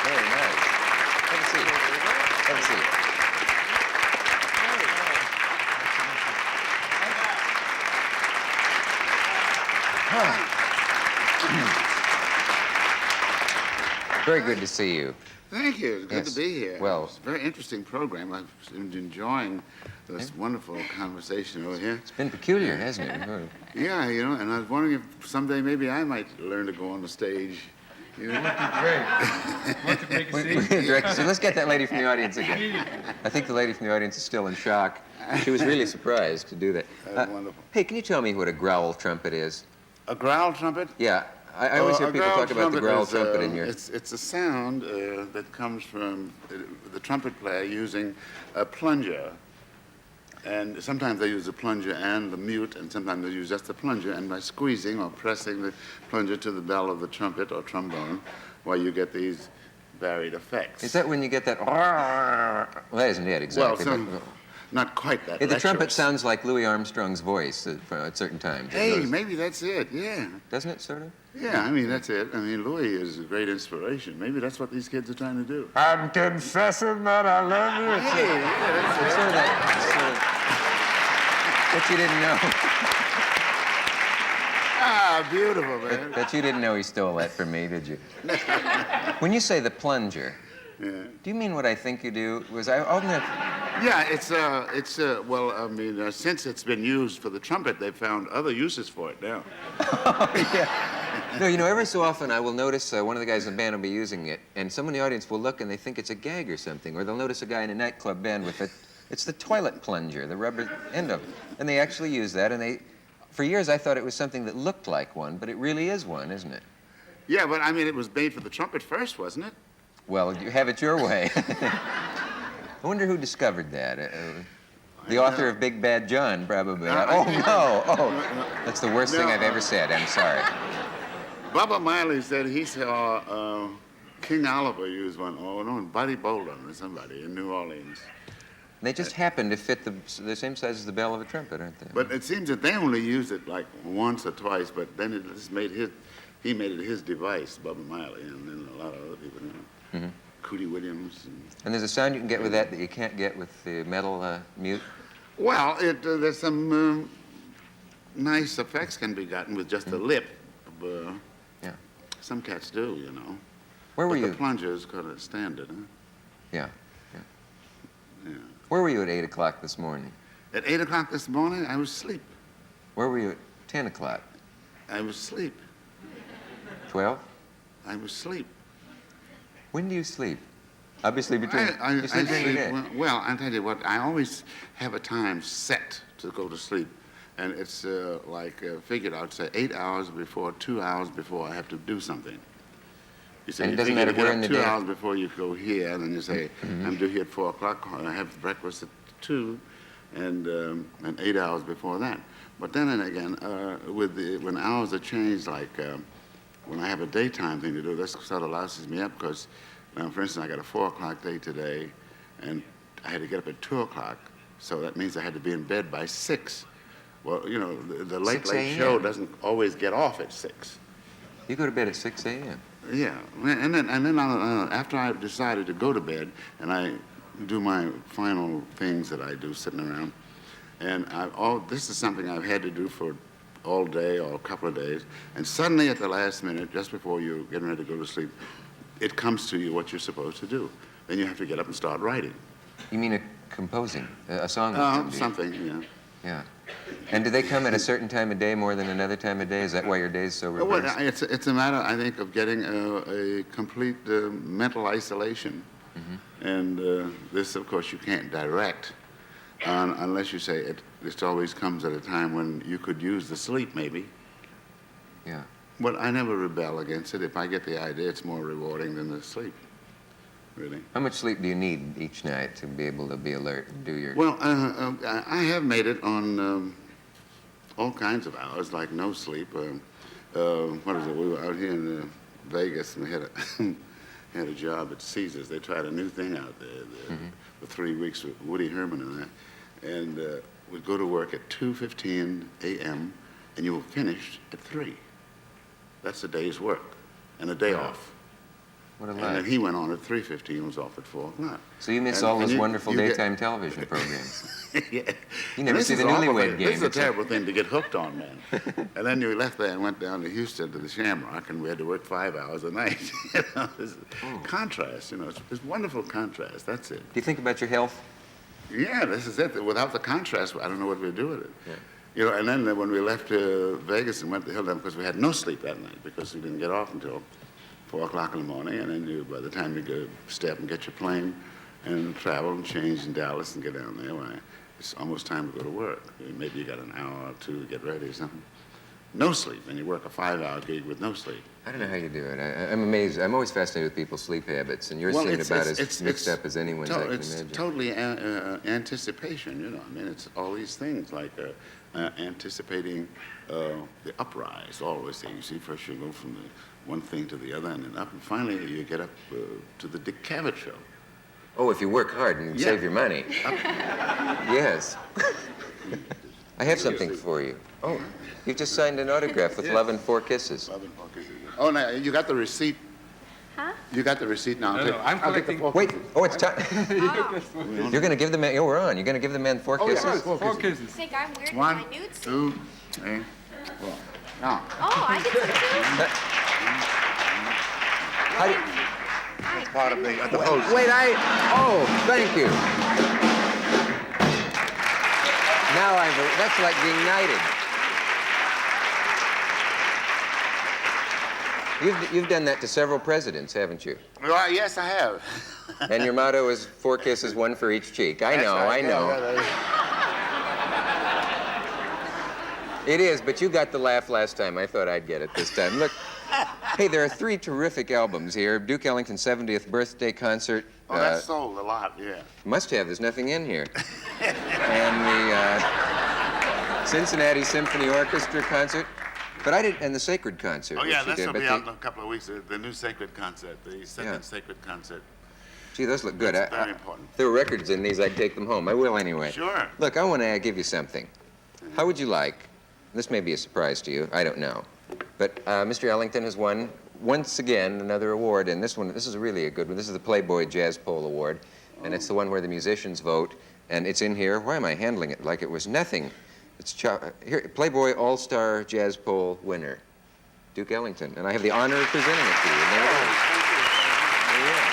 Very nice. Have a seat. Have a seat. Very good to see you. Thank you. It's good Yes. to be here. Well- It's a very interesting program. I've been enjoying this wonderful conversation over here. It's been peculiar, hasn't it? Yeah, you know, and I was wondering if someday maybe I might learn to go on the stage. You know? Great. Want to make a scene? So let's get that lady from the audience again. I think the lady from the audience is still in shock. She was really surprised to do that. That's wonderful. Hey, can you tell me what a growl trumpet is? A growl trumpet? Yeah, I always hear A people growl talk about the trumpet growl is, trumpet in here. It's a sound that comes from the trumpet player using a plunger. And sometimes they use the plunger and the mute, and sometimes they use just the plunger, and by squeezing or pressing the plunger to the bell of the trumpet or trombone, well, you get these varied effects. Is that when you get that? Well, that isn't it exactly. Well, but- not quite that. the trumpet lecherous. sounds like Louis Armstrong's voice at certain times. It Hey, goes- maybe that's it, yeah. Doesn't it, sort of? Yeah, I mean, that's it. I mean, Louis is a great inspiration. Maybe that's what these kids are trying to do. I'm confessing that I love you. Hey, yeah, that's it. Sort of that. But you didn't know. Ah, beautiful, man. But you didn't know he stole that from me, did you? When you say the plunger, Yeah. do you mean what I think you do? Was I often Yeah, well, I mean, since it's been used for the trumpet, they've found other uses for it now. No, you know, every so often I will notice one of the guys in the band will be using it, and someone in the audience will look and they think it's a gag or something, or they'll notice a guy in a nightclub band with it. It's the toilet plunger, the rubber end of it. And they actually use that, and for years I thought it was something that looked like one, but it really is one, isn't it? Yeah, but I mean, it was made for the trumpet first, wasn't it? Well, you have it your way. I wonder who discovered that. The author of Big Bad John, probably. Oh, no. Oh, that's the worst thing I've ever said. I'm sorry. Bubba Miley said he saw King Oliver use one, oh, no, Buddy Bolden or somebody in New Orleans. They just happen to fit the same size as the bell of a trumpet, aren't they? But it seems that they only used it like once or twice, but then it just he made it his device, Bubba Miley, and then a lot of other people, you know. Mhm. Cootie Williams. And there's a sound you can get with that you can't get with the metal mute? Well, there's some nice effects can be gotten with just a lip. Yeah. Some cats do, you know. Where were But you? the plunger is kind of standard, huh? Yeah. Yeah. Where were you at 8 o'clock this morning? At 8 o'clock this morning, I was asleep. Where were you at 10 o'clock? I was asleep. 12? I was asleep. When do you sleep? Obviously between... you sleep during the day. Well, I'll tell you what, I always have a time set to go to sleep. And it's figured out, say 8 hours before, 2 hours before I have to do something. You say, And it you doesn't figure matter to get where up in the 2 day. hours before you go here, and then you say, I'm due here at 4 o'clock, I have breakfast at 2, and 8 hours before that. But then and again, when hours are changed, like when I have a daytime thing to do, this sort of louses me up because, for instance, I got a 4 o'clock day today, and I had to get up at 2 o'clock, so that means I had to be in bed by 6. Well, you know, the 6 late a.m. show doesn't always get off at 6. You go to bed at 6 a.m. Yeah, and then after I've decided to go to bed, and I do my final things that I do sitting around, and this is something I've had to do for all day or a couple of days, and suddenly at the last minute, just before you're getting ready to go to sleep, it comes to you what you're supposed to do. Then you have to get up and start writing. You mean composing a song? Something, yeah. Yeah. And do they come at a certain time of day more than another time of day? Is that why your day's so Well, reversed? it's a matter, I think, of getting a complete mental isolation. Mm-hmm. And this, of course, you can't direct unless you say it always comes at a time when you could use the sleep, maybe. Yeah. But I never rebel against it. If I get the idea, it's more rewarding than the sleep, really. How much sleep do you need each night to be able to be alert and do your... Well, I have made it on all kinds of hours, like no sleep. What is it? We were out here in Vegas, and we had a job at Caesars. They tried a new thing out there for 3 weeks with Woody Herman and that. And we'd go to work at 2:15 a.m., and you were finished at 3. That's a day's work and a day off. What a And life. then he went on at 3:15, was off at 4 o'clock. So you miss And- all and those you- wonderful you get- daytime television programs. Yeah. You never This see is the awful Newlywed thing. Game. This is a except- terrible thing to get hooked on, man. And then you left there and went down to Houston to the Shamrock, and we had to work 5 hours a night. You know, this is contrast, you know, it's wonderful contrast. That's it. Do you think about your health? Yeah, this is it. Without the contrast, I don't know what we'd do with it. Yeah. You know, and then when we left Vegas and went to Hilton, because we had no sleep that night because we didn't get off until 4 o'clock in the morning, and then by the time you go step and get your plane and travel and change in Dallas and get down there, well, it's almost time to go to work. Maybe you got an hour or two to get ready or something. No sleep, and you work a 5-hour gig with no sleep. I don't know how you do it. I'm amazed. I'm always fascinated with people's sleep habits, and yours seem about as mixed up as anyone's I can it's imagine. totally anticipation, you know. I mean, it's all these things like anticipating the uprise. Always, you see, first you go from the one thing to the other, and then up, and finally you get up to the Dick Cavett show. Oh, if you work hard and Yeah. save your money. Yes. I have something for you. Oh, you've just signed an autograph with Love and 4 Kisses. Oh, now you got the receipt. Huh? You got the receipt now. No, I'm I'll take the collecting- 4 Wait, kisses. oh, it's time. Oh, You're going to give the man, oh, we're on. You're going to give the man 4 Oh, yeah. kisses? Four Four kisses. kisses. think I'm weird with One, my nude suit. 2, 3, 4. Now, Oh, I get some too? How do you- Hi. part of the host. Wait, oh, thank you. Now that's like being knighted. You've done that to several presidents, haven't you? Well, yes, I have. And your motto is 4 kisses, 1 for each cheek. I know, I know. It is, but you got the laugh last time. I thought I'd get it this time. Look, hey, there are 3 terrific albums here. Duke Ellington's 70th birthday concert. Oh, that sold a lot, yeah. Must have, there's nothing in here. And the Cincinnati Symphony Orchestra concert. But I did, and the Sacred concert. Oh, yeah, which you that's did, going to but be out in a couple of weeks, the new Sacred concert, the second Yeah. Sacred concert. Gee, those look good. That's very important. If there were records in these, I'd take them home. I will anyway. Sure. Look, I want to give you something. How would you like, this may be a surprise to you, I don't know, but Mr. Ellington has won, once again, another award, and this is really a good one. This is the Playboy Jazz Poll Award, and it's the one where the musicians vote, and it's in here. Why am I handling it like it was nothing? It's here, Playboy All-Star Jazz Poll winner, Duke Ellington, and I have the honor of presenting it to you. And there it is. There you are.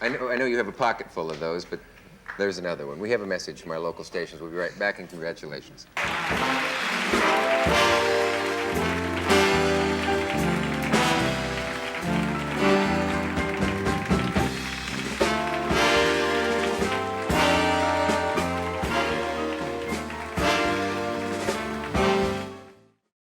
I know you have a pocket full of those, but there's another one. We have a message from our local stations. We'll be right back, and congratulations.